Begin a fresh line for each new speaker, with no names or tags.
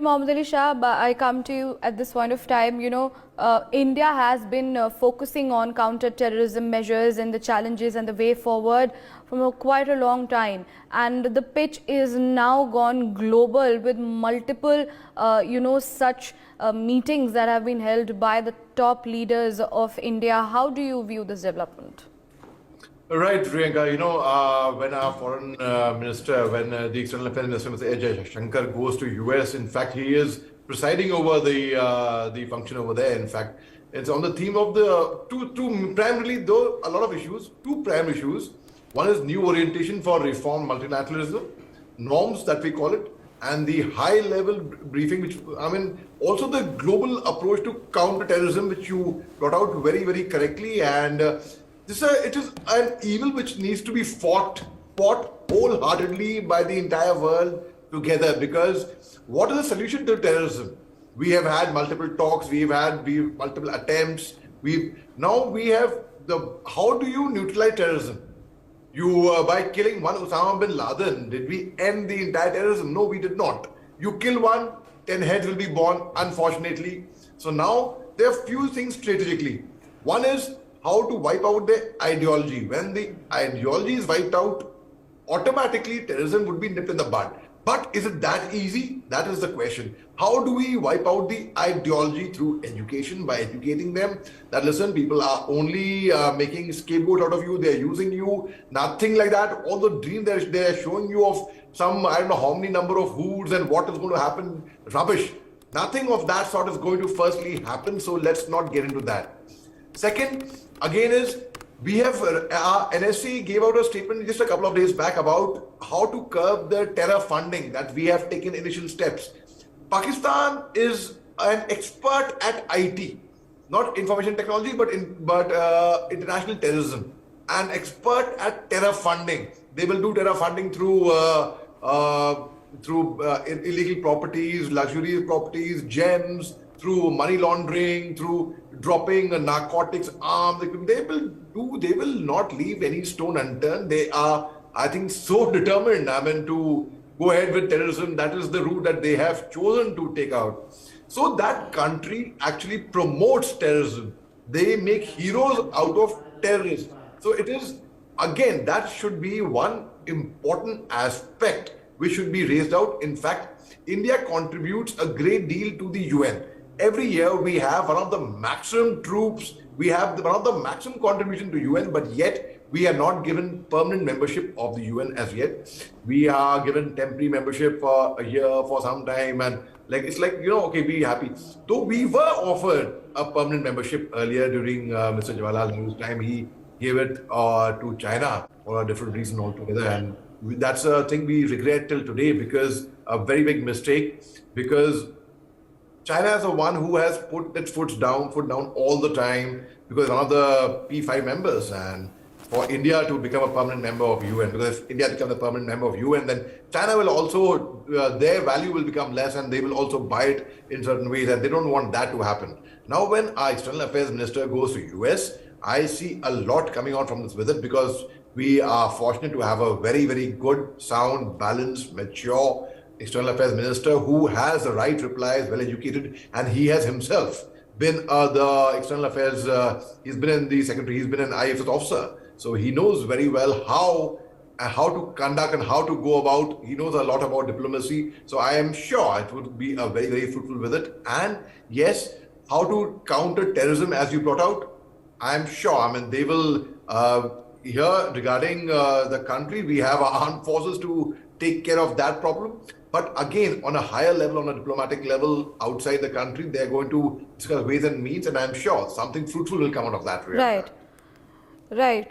Mohd Ali Shah, I come to you at this point of time. India has been focusing on counter-terrorism measures and the challenges and the way forward from quite a long time. And the pitch is now gone global with multiple, such meetings that have been held by the top leaders of India. How do you view this development?
Right, Priyanka. When our foreign minister, when the external affairs minister, Mr. JaiShankar, goes to US, in fact, he is presiding over the function over there. In fact, it's on the theme of the two primarily, though a lot of issues, two prime issues. One is new orientation for reform multilateralism, norms that we call it, and the high-level briefing, which also the global approach to counter-terrorism, which you brought out very, very correctly, and it is an evil which needs to be fought wholeheartedly by the entire world together. Because what is the solution to terrorism? We have had multiple talks, we've had multiple attempts. Now we have how do you neutralize terrorism? By killing one Osama bin Laden, did we end the entire terrorism? No, we did not. You kill one, 10 heads will be born, unfortunately. So now there are few things strategically. One is how to wipe out the ideology. When the ideology is wiped out, automatically terrorism would be nipped in the bud. But is it that easy? That is the question. How do we wipe out the ideology? Through education, by educating them that, listen, people are only making scapegoat out of you, they're using you, nothing like that. All the dream they're showing you of some, I don't know how many number of hoods and what is going to happen, rubbish. Nothing of that sort is going to firstly happen, so let's not get into that. Second, again, is we have NSC gave out a statement just a couple of days back about how to curb the terror funding, that we have taken initial steps. Pakistan is an expert at IT, not information technology, but international terrorism. An expert at terror funding. They will do terror funding through illegal properties, luxury properties, gems, through money laundering, through dropping narcotics, arms. They will not leave any stone unturned. They are, I think, so determined, to go ahead with terrorism. That is the route that they have chosen to take out. So that country actually promotes terrorism. They make heroes out of terrorists. So it is, again, that should be one important aspect which should be raised out. In fact, India contributes a great deal to the UN. Every year we have one of the maximum troops, we have one of the maximum contribution to UN, but yet we are not given permanent membership of the UN as yet. We are given temporary membership for a year, for some time, and it's like, okay, be happy. Though we were offered a permanent membership earlier during Mr. Jawaharlal Nehuru's time, he gave it to China for a different reason altogether, and that's a thing we regret till today, because a very big mistake, because China is the one who has put its foot down all the time, because one of the P5 members, and for India to become a permanent member of UN, because if India becomes a permanent member of UN, then China will also, their value will become less, and they will also buy it in certain ways, and they don't want that to happen. Now, when our external affairs minister goes to US, I see a lot coming out from this visit, because we are fortunate to have a very, very good, sound, balanced, mature external affairs minister who has the right replies, well educated, and he has himself been the external affairs, he's been in the secretary, he's been an IFS officer. So he knows very well how to conduct and how to go about. He knows a lot about diplomacy. So I am sure it would be a very, very fruitful visit. And yes, how to counter terrorism, as you brought out, I am sure, they will, here regarding the country, we have our armed forces to take care of that problem. But again, on a higher level, on a diplomatic level outside the country, they're going to discuss ways and means, and I'm sure something fruitful will come out of that.
Right.